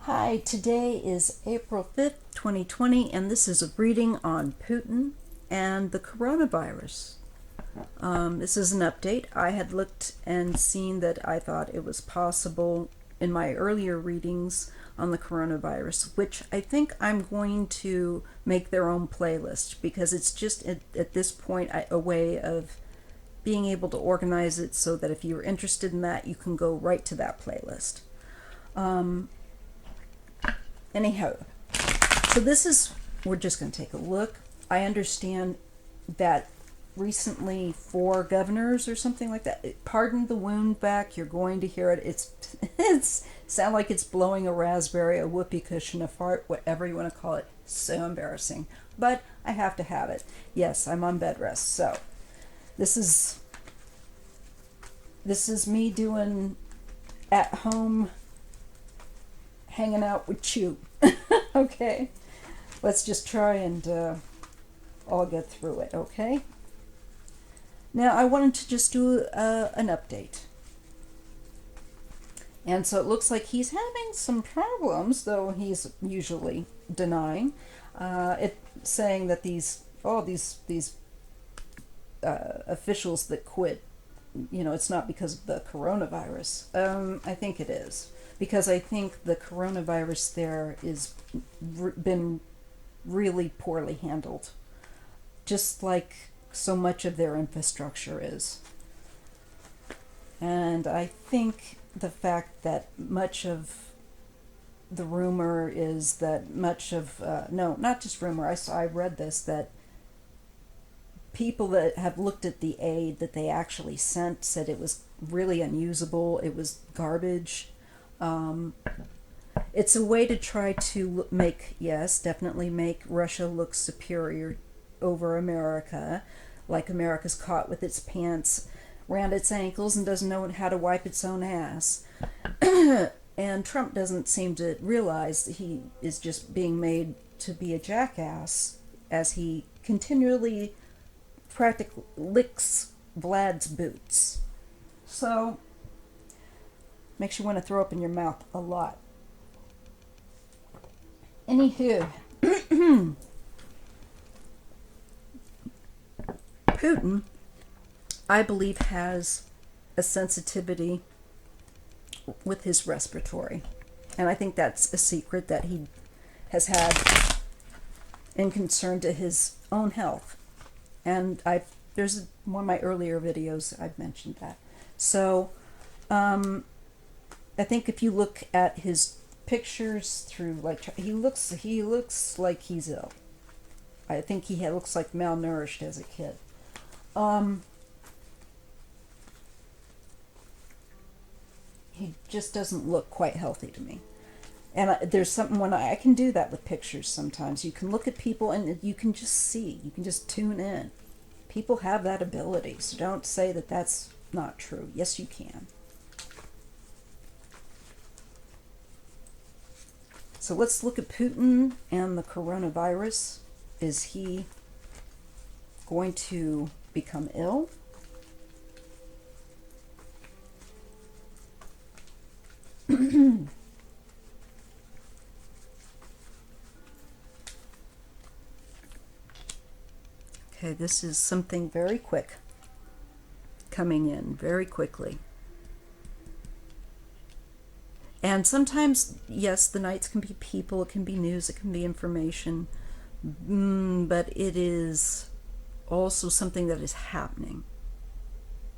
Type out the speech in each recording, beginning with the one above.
Hi, today is April 5th, 2020, and this is a reading on Putin and the coronavirus. This is an update. I had looked and seen that I thought it was possible in my earlier readings on the coronavirus, which I think I'm going to make their own playlist because it's just at this point a way of being able to organize it so that if you're interested in that, you can go right to that playlist. Anyhow, so we're just going to take a look. I understand that recently 4 governors or something like that pardoned the wound back. You're going to hear it. It's sound like it's blowing a raspberry, a whoopee cushion, a fart, whatever you want to call it. So embarrassing, but I have to have it. Yes, I'm on bed rest, so this is me doing at home hanging out with you. Okay, let's just try and all get through it. Okay, now I wanted to just do an update, and so it looks like he's having some problems, though he's usually denying it, saying that these officials that quit, it's not because of the coronavirus. I think it is because I think the coronavirus there is been really poorly handled, just like so much of their infrastructure is. And I think the fact that much of the rumor is that much of no, not just rumor. I read this, that people that have looked at the aid that they actually sent said it was really unusable. It was garbage. It's a way to try to definitely make Russia look superior over America, like America's caught with its pants around its ankles and doesn't know how to wipe its own ass. And Trump doesn't seem to realize that he is just being made to be a jackass as he continually practically licks Vlad's boots. So, makes you want to throw up in your mouth a lot. Anywho, Putin, I believe, has a sensitivity with his respiratory. And I think that's a secret that he has had in concern to his own health. And there's one of my earlier videos I've mentioned that. So, I think if you look at his pictures through, he looks like he's ill. I think he looks like malnourished as a kid. He just doesn't look quite healthy to me. And there's something when I can do that with pictures sometimes. You can look at people and you can just see, you can just tune in. People have that ability, so don't say that that's not true. Yes, you can. So let's look at Putin and the coronavirus. Is he going to become ill? Okay, this is something very quick, coming in very quickly. And sometimes, yes, the nights can be people, it can be news, it can be information, but it is also something that is happening,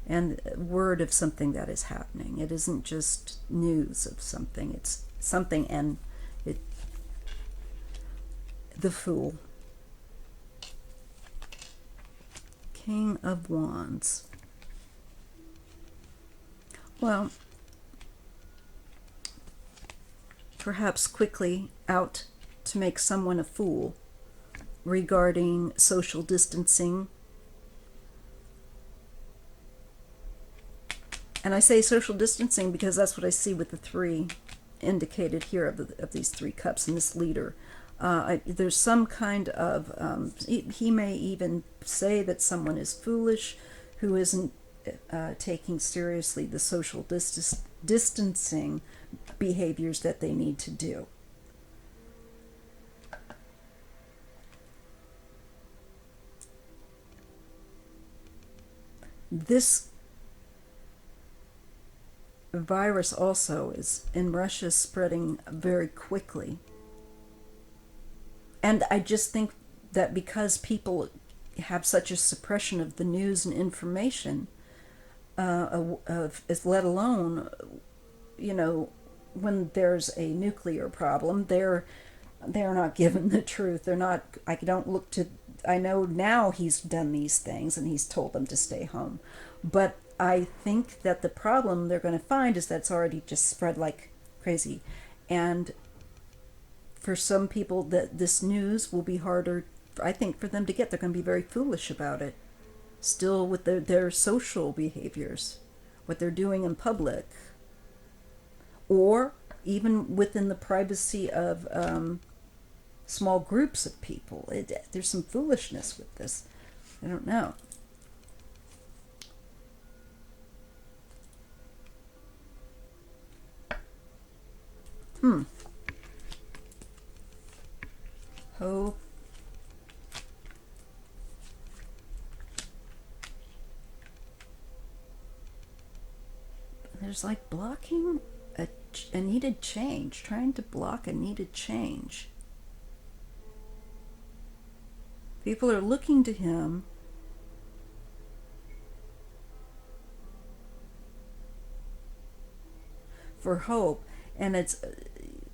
and word of something that is happening. It isn't just news of something, it's something, and the Fool. King of Wands. Well, perhaps quickly out to make someone a fool regarding social distancing. And I say social distancing because that's what I see with the 3 indicated here of these 3 cups in this leader. There's some kind of, he may even say that someone is foolish who isn't taking seriously the social distancing behaviors that they need to do. this virus also is in Russia spreading very quickly. And I just think that because people have such a suppression of the news and information, let alone, when there's a nuclear problem, they're not given the truth. They're not. I don't look to. I know now he's done these things and he's told them to stay home, but I think that the problem they're going to find is that's already just spread like crazy, and for some people that this news will be harder, I think, for them to get. They're going to be very foolish about it still with their social behaviors, what they're doing in public, or even within the privacy of small groups of people. There's some foolishness with this. I don't know. Hope. There's like blocking a needed change, trying to block a needed change. People are looking to him for hope, and it's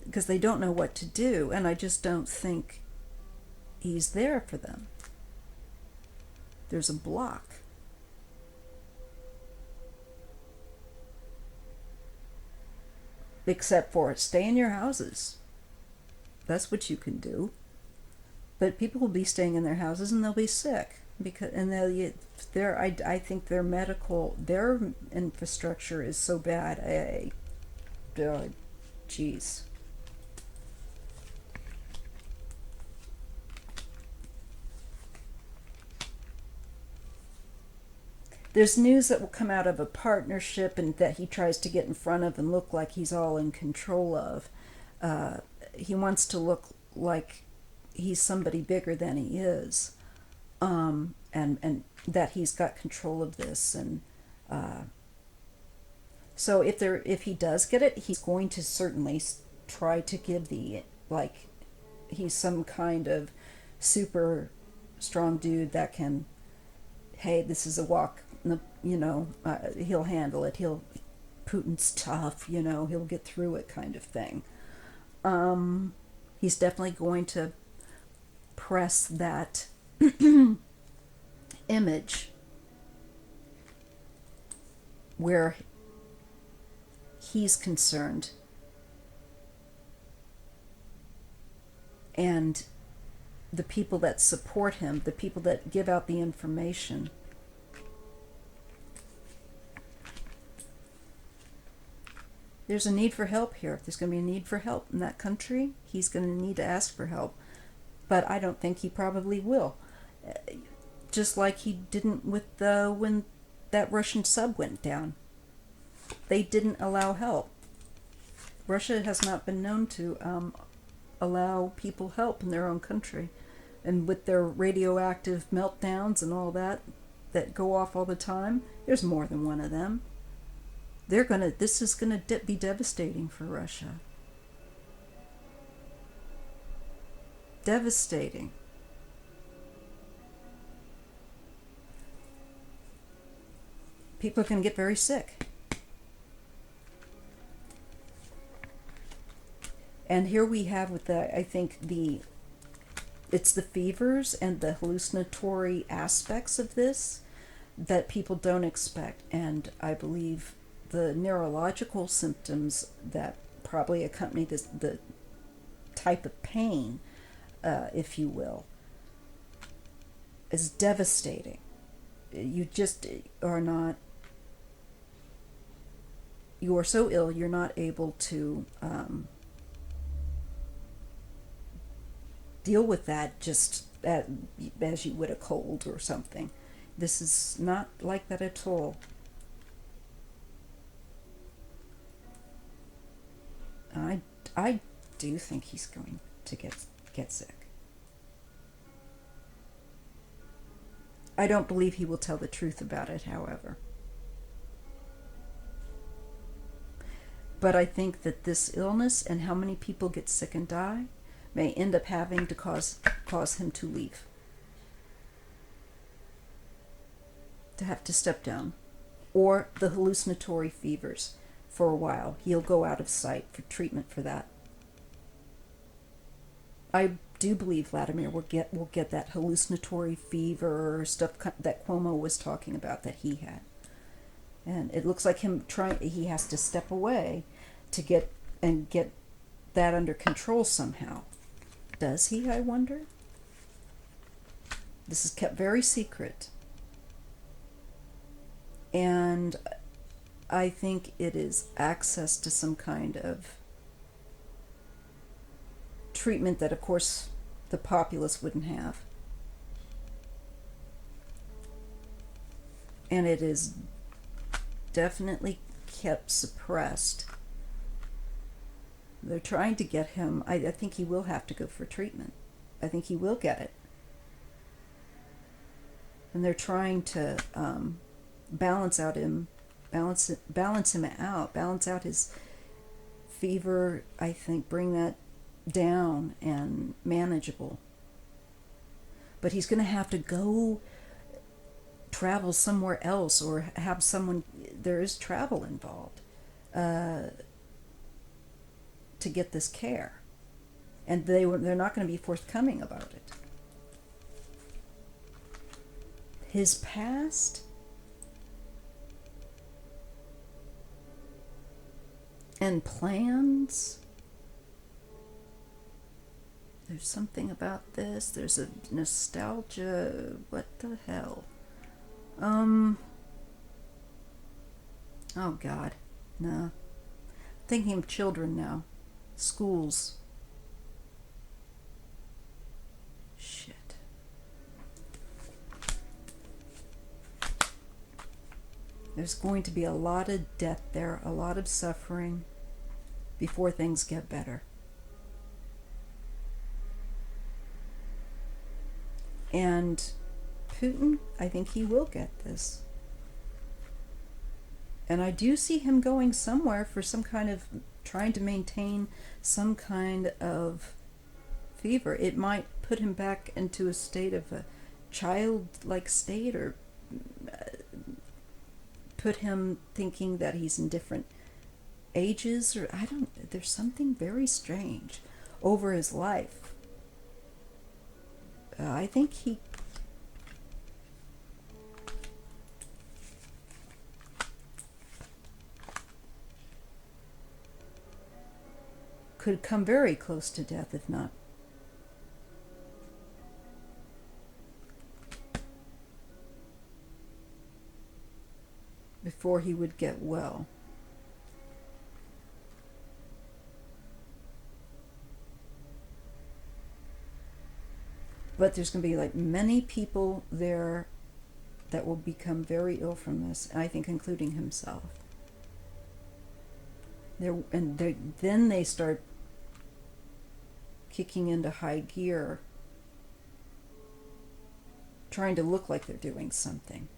because they don't know what to do, and I just don't think he's there for them. There's a block. Except for stay in your houses. That's what you can do. But people will be staying in their houses and they'll be sick I think their infrastructure is so bad. Jeez. There's news that will come out of a partnership and that he tries to get in front of and look like he's all in control of. He wants to look like he's somebody bigger than he is, and that he's got control of this. And so if he does get it, he's going to certainly try to give he's some kind of super strong dude that can, hey, this is a walk. He'll handle it. Putin's tough. He'll get through it, kind of thing. He's definitely going to press that image where he's concerned, and the people that support him, the people that give out the information. There's a need for help here. If there's going to be a need for help in that country, he's going to need to ask for help. But I don't think he probably will. Just like he didn't with when that Russian sub went down. They didn't allow help. Russia has not been known to allow people help in their own country. And with their radioactive meltdowns and all that go off all the time, there's more than one of them. This is gonna be devastating for Russia. Devastating. People are gonna get very sick. And here we have I think it's the fevers and the hallucinatory aspects of this that people don't expect. And I believe the neurological symptoms that probably accompany the type of pain, if you will, is devastating. You just are not, you are so ill you're not able to deal with that just as you would a cold or something. This is not like that at all. I do think he's going to get sick. I don't believe he will tell the truth about it, however. But I think that this illness and how many people get sick and die may end up having to cause him to leave, to have to step down, or the hallucinatory fevers for a while. He'll go out of sight for treatment for that. I do believe Vladimir will get that hallucinatory fever stuff that Cuomo was talking about that he had. And it looks like he has to step away to get that under control somehow. Does he, I wonder? This is kept very secret. And I think it is access to some kind of treatment that, of course, the populace wouldn't have. And it is definitely kept suppressed. They're trying to get him. I think he will have to go for treatment. I think he will get it. And they're trying to balance out his fever. I think bring that down and manageable. But he's going to have to go travel somewhere else, or have someone. There is travel involved to get this care, and they're not going to be forthcoming about it. His past and plans. There's something about this. There's a nostalgia. What the hell? Oh God, no. Thinking of children now. Schools. Shit. There's going to be a lot of death there, a lot of suffering before things get better. And Putin, I think he will get this. And I do see him going somewhere for some kind of, trying to maintain some kind of fever. It might put him back into a state of a childlike state, or put him thinking that he's in different ages, or there's something very strange over his life. I think he could come very close to death, if not. Before he would get well. But there's going to be like many people there that will become very ill from this, I think including himself. Then they start kicking into high gear, trying to look like they're doing something,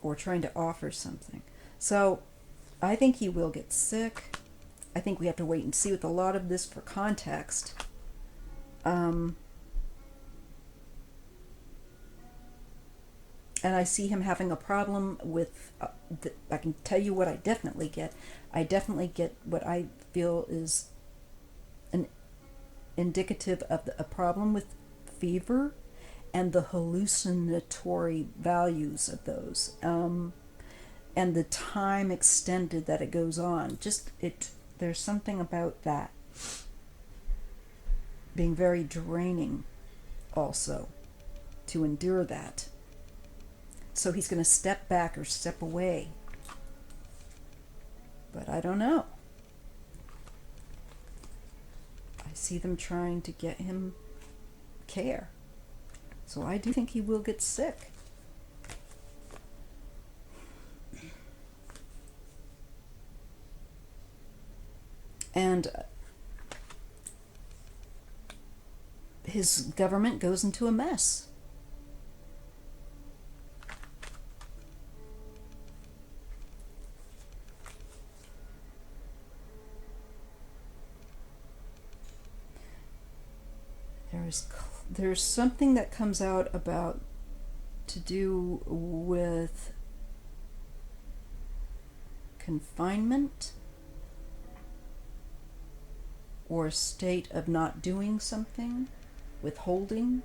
or trying to offer something. So I think he will get sick. I think we have to wait and see with a lot of this for context. And I see him having a problem with, I can tell you what I definitely get. I definitely get what I feel is an indicative of a problem with fever and the hallucinatory values of those, and the time extended that it goes on. There's something about that being very draining also to endure that. So he's going to step back or step away. But I don't know. I see them trying to get him care. So I do think he will get sick. And his government goes into a mess. there's something that comes out about to do with confinement or a state of not doing something, withholding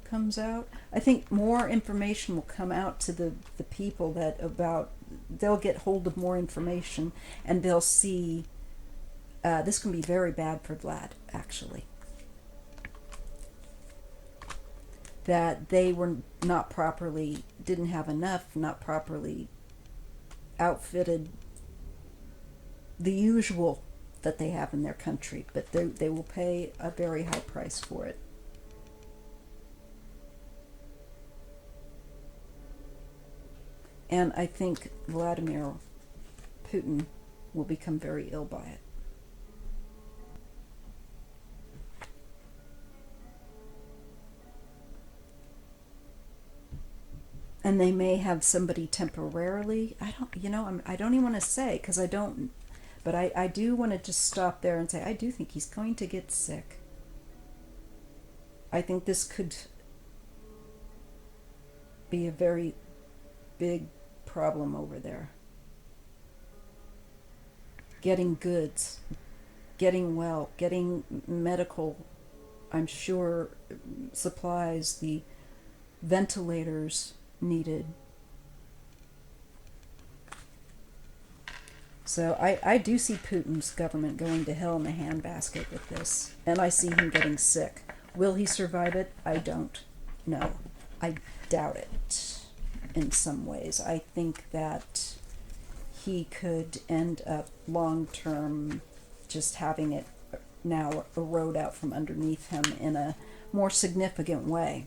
comes out. I think more information will come out to the people that about, they'll get hold of more information and they'll see this can be very bad for Vlad, actually. That they were not properly, didn't have enough, not properly outfitted, the usual that they have in their country, but they will pay a very high price for it. And I think Vladimir Putin will become very ill by it. And they may have somebody temporarily. I don't even want to say, because I don't, but I do want to just stop there and say I do think he's going to get sick. I think this could be a very big problem over there. Getting goods, getting well, getting medical, I'm sure, supplies, the ventilators needed. So I do see Putin's government going to hell in a handbasket with this. And I see him getting sick. Will he survive it? I don't know. I doubt it in some ways. I think that he could end up long term just having it now erode out from underneath him in a more significant way.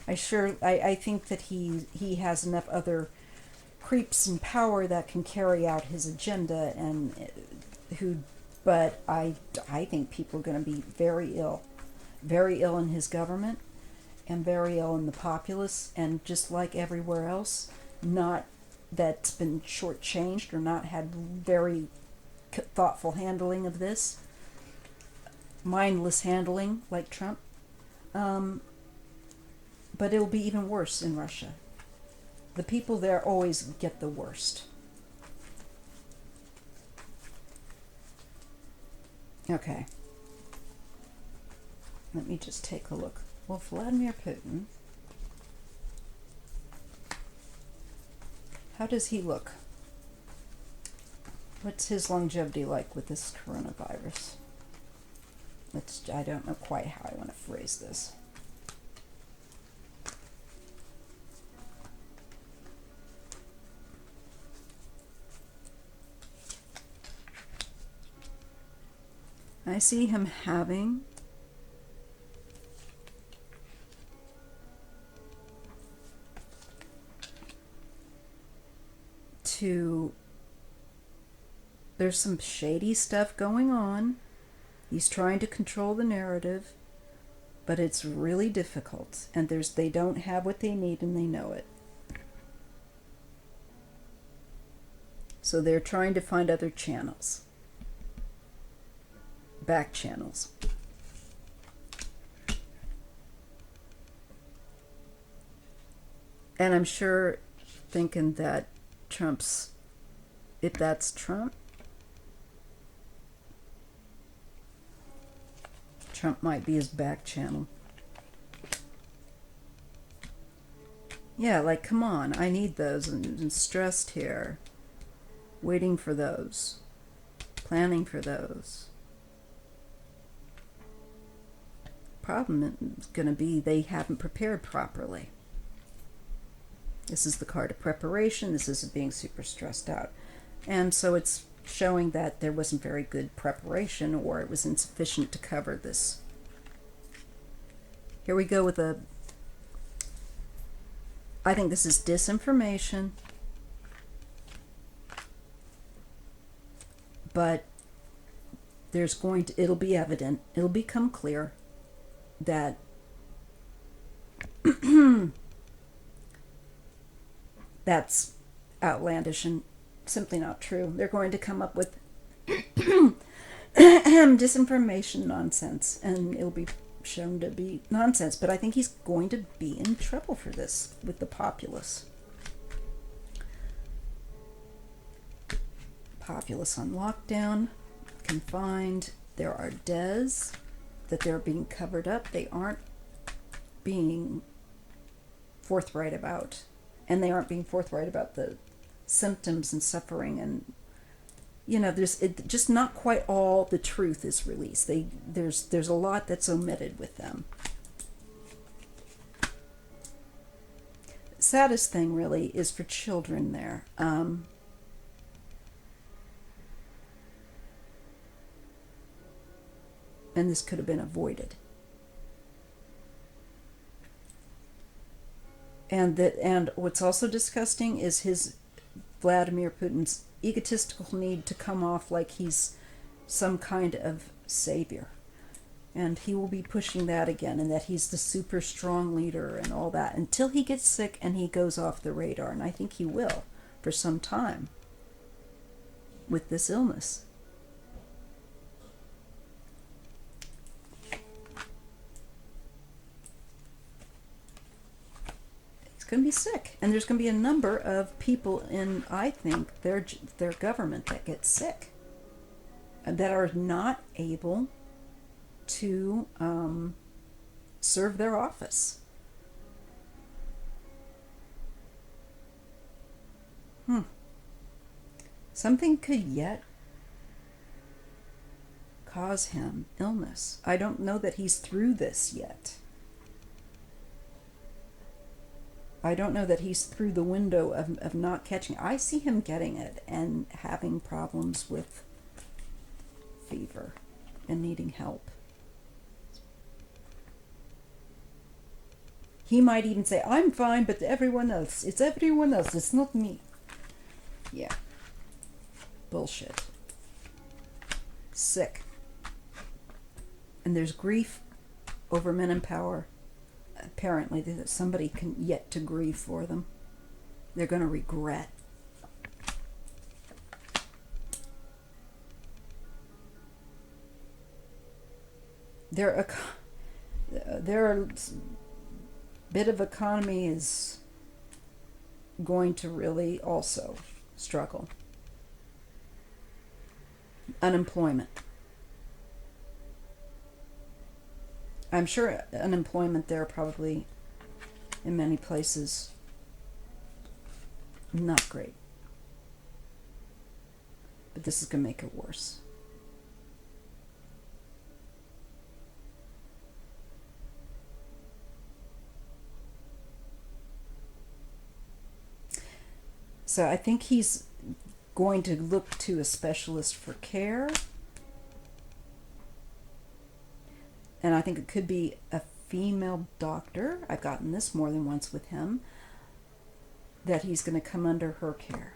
I think that he has enough other creeps in power that can carry out his agenda, and but I think people are going to be very ill in his government, and very ill in the populace, and just like everywhere else, not that's been shortchanged or not had very thoughtful handling of this, mindless handling like Trump. But it'll be even worse in Russia. The people there always get the worst. Okay. Let me just take a look. Well, Vladimir Putin, how does he look? What's his longevity like with this coronavirus? I don't know quite how I want to phrase this. I see him having there's some shady stuff going on. He's trying to control the narrative, but it's really difficult, and they don't have what they need and they know it. So they're trying to find other channels. Back channels. And I'm sure thinking that if that's Trump might be his back channel. Yeah, like, come on, I need those, and stressed here, waiting for those, planning for those. Problem is going to be they haven't prepared properly. This is the card of preparation. This is being super stressed out. And so it's showing that there wasn't very good preparation, or it was insufficient to cover this. Here we go with I think this is disinformation, but it'll be evident, it'll become clear that that's outlandish and simply not true. They're going to come up with disinformation nonsense, and it'll be shown to be nonsense. But I think he's going to be in trouble for this with the populace. Populace on lockdown, confined. There are deaths that they're being covered up. They aren't being forthright about. And they aren't being forthright about the symptoms and suffering, and there's just not quite all the truth is released. There's a lot that's omitted with them. Saddest thing really is for children there. And this could have been avoided. And what's also disgusting is his Vladimir Putin's egotistical need to come off like he's some kind of savior. And he will be pushing that again, and that he's the super strong leader and all that, until he gets sick and he goes off the radar. And I think he will for some time with this illness. Going to be sick, and there's going to be a number of people in, I think, their government that get sick, and that are not able to serve their office. Something could yet cause him illness. I don't know that he's through this yet. I don't know that he's through the window of not catching. I see him getting it and having problems with fever and needing help. He might even say, I'm fine, but everyone else. It's everyone else. It's not me. Yeah. Bullshit. Sick. And there's grief over men in power. Apparently, that somebody can yet to grieve for them. They're going to regret. Their bit of economy is going to really also struggle. Unemployment. I'm sure unemployment there probably in many places not great. But this is going to make it worse. So I think he's going to look to a specialist for care. And I think it could be a female doctor. I've gotten this more than once with him. That he's going to come under her care.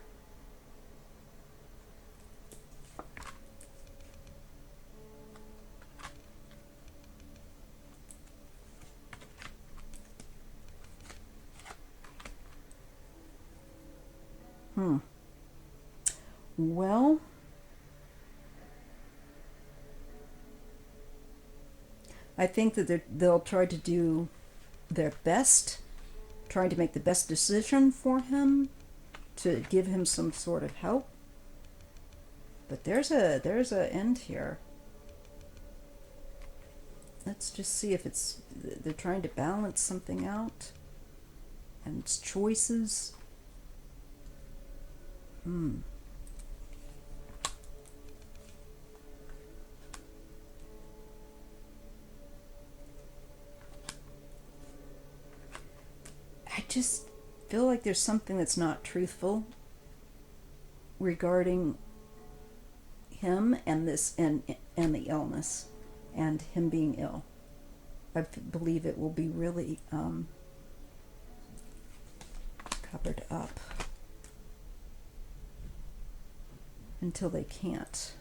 Well, I think that they'll try to do their best, trying to make the best decision for him, to give him some sort of help. But there's a end here. Let's just see if they're trying to balance something out, and it's choices. I just feel like there's something that's not truthful regarding him and this and the illness and him being ill. I believe it will be really covered up until they can't.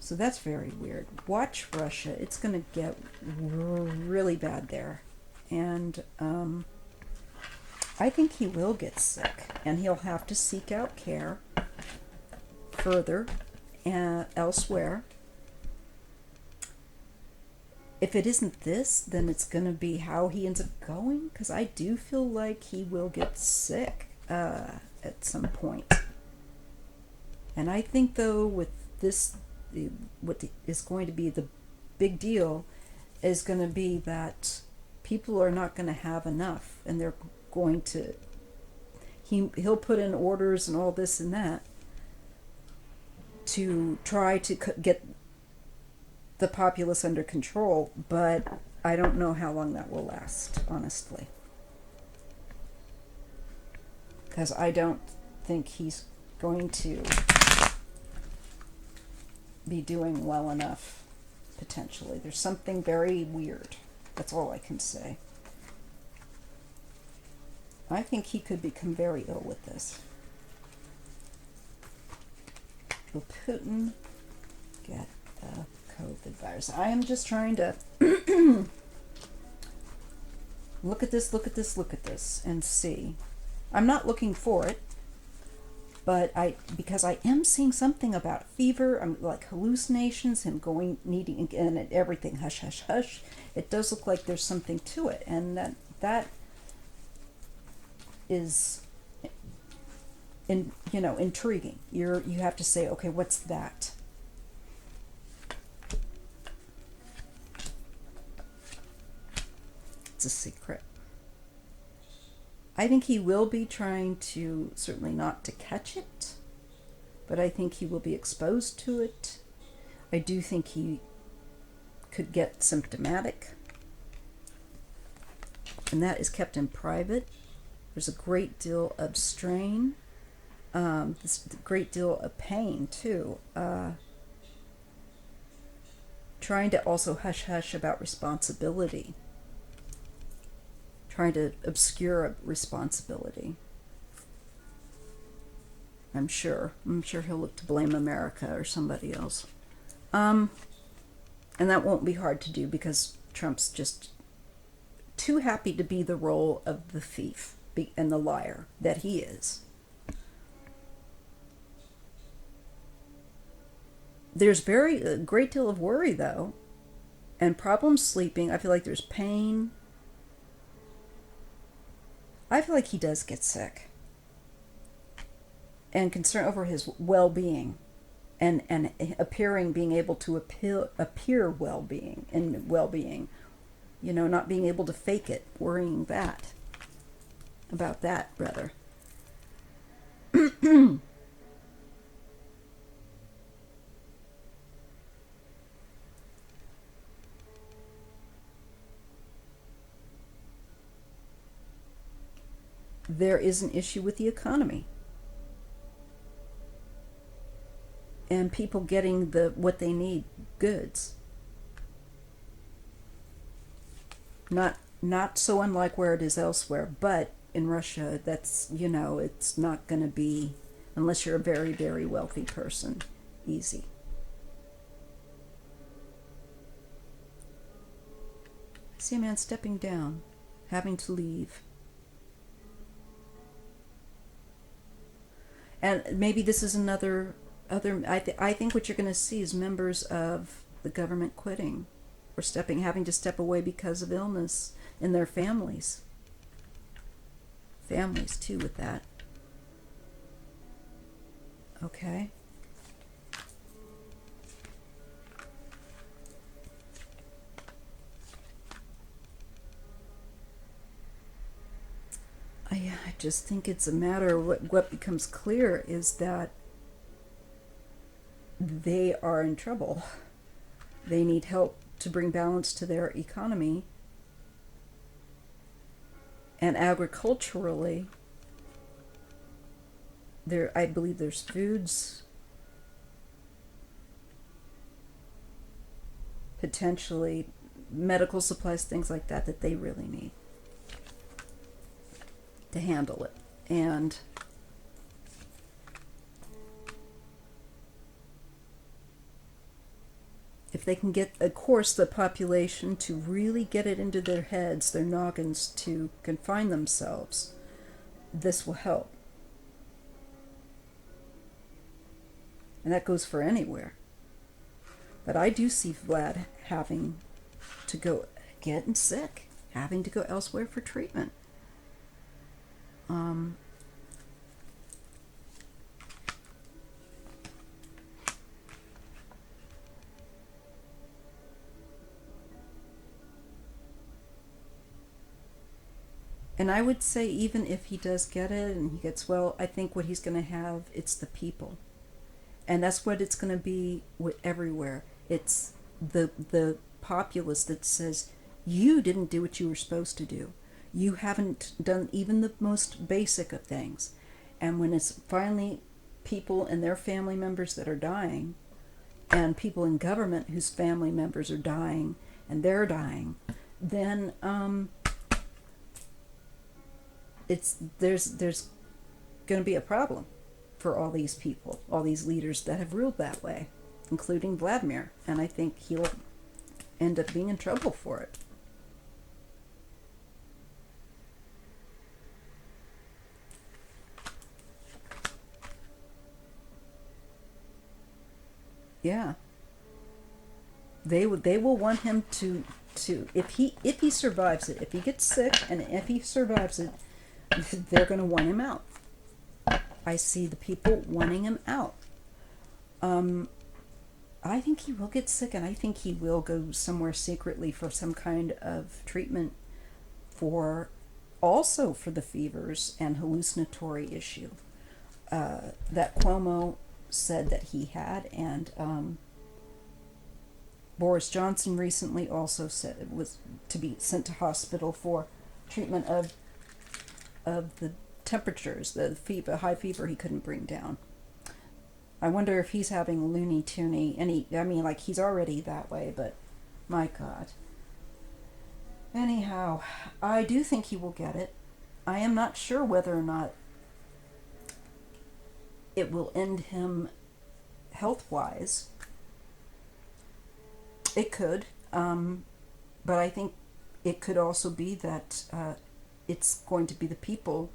So that's very weird. Watch Russia. It's going to get really bad there. And I think he will get sick. And he'll have to seek out care further elsewhere. if it isn't this, then it's going to be how he ends up going, because I do feel like he will get sick at some point. And I think, though, with this, what is going to be the big deal is going to be that people are not going to have enough, and they're going to, he'll put in orders and all this and that to try to get the populace under control, but I don't know how long that will last, honestly. Because I don't think he's going to be doing well enough, potentially. There's something very weird. That's all I can say. I think he could become very ill with this. Will Putin get the COVID virus? I am just trying to look at this, and see. I'm not looking for it, but because I am seeing something about fever, I'm like hallucinations, him needing, and everything, hush, hush, hush. It does look like there's something to it, and that is, intriguing. You have to say, okay, what's that? It's a secret. I think he will be trying to, certainly not to catch it, but I think he will be exposed to it. I do think he could get symptomatic, and that is kept in private. There's a great deal of strain, this great deal of pain too. Trying to also hush hush about responsibility. Trying to obscure responsibility. I'm sure he'll look to blame America or somebody else. And that won't be hard to do, because Trump's just too happy to be the role of the thief and the liar that he is. There's a great deal of worry, though, and problems sleeping. I feel like there's pain. I feel like he does get sick, and concern over his well-being, and being able to appear well-being, not being able to fake it, worrying about that, rather. There is an issue with the economy and people getting what they need, goods. Not so unlike where it is elsewhere, but in Russia, that's, it's not going to be, unless you're a very, very wealthy person, easy. I see a man stepping down, having to leave. And maybe this is other. I think what you're going to see is members of the government quitting, or having to step away because of illness in their families. Families too with that. Okay. I just think it's a matter of what becomes clear is that they are in trouble. They need help to bring balance to their economy. And agriculturally, I believe there's foods, potentially medical supplies, things like that they really need to handle it. And if they can get, of course, the population to really get it into their heads, their noggins, to confine themselves, this will help. And that goes for anywhere. But I do see Vlad having to go getting sick, having to go elsewhere for treatment. And I would say even if he does get it and he gets well, I think what he's going to have, it's the people. And that's what it's going to be everywhere. It's the populace that says, you didn't do what you were supposed to do. You haven't done even the most basic of things. And when it's finally people and their family members that are dying, and people in government whose family members are dying, and they're dying, then there's going to be a problem for all these people, all these leaders that have ruled that way, including Vladimir. And I think he'll end up being in trouble for it. Yeah. They will want him to if he survives it, if he gets sick and if he survives it, they're going to want him out. I see the people wanting him out. I think he will get sick, and I think he will go somewhere secretly for some kind of treatment also for the fevers and hallucinatory issue that Cuomo said that he had, and Boris Johnson recently also said it was to be sent to hospital for treatment of the temperatures, the fever, high fever he couldn't bring down. I wonder if he's having loony toony, like he's already that way, but my God. Anyhow, I do think he will get it. I am not sure whether or not it will end him health-wise. It could, but I think it could also be that it's going to be the people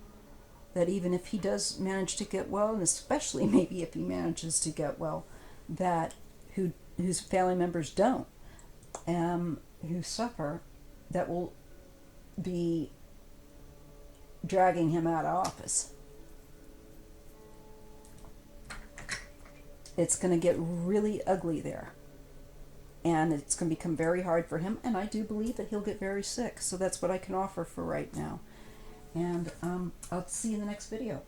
that even if he does manage to get well, and especially maybe if he manages to get well, that whose family members don't, who suffer, that will be dragging him out of office. It's going to get really ugly there. And it's going to become very hard for him, and I do believe that he'll get very sick. So that's what I can offer for right now. And I'll see you in the next video.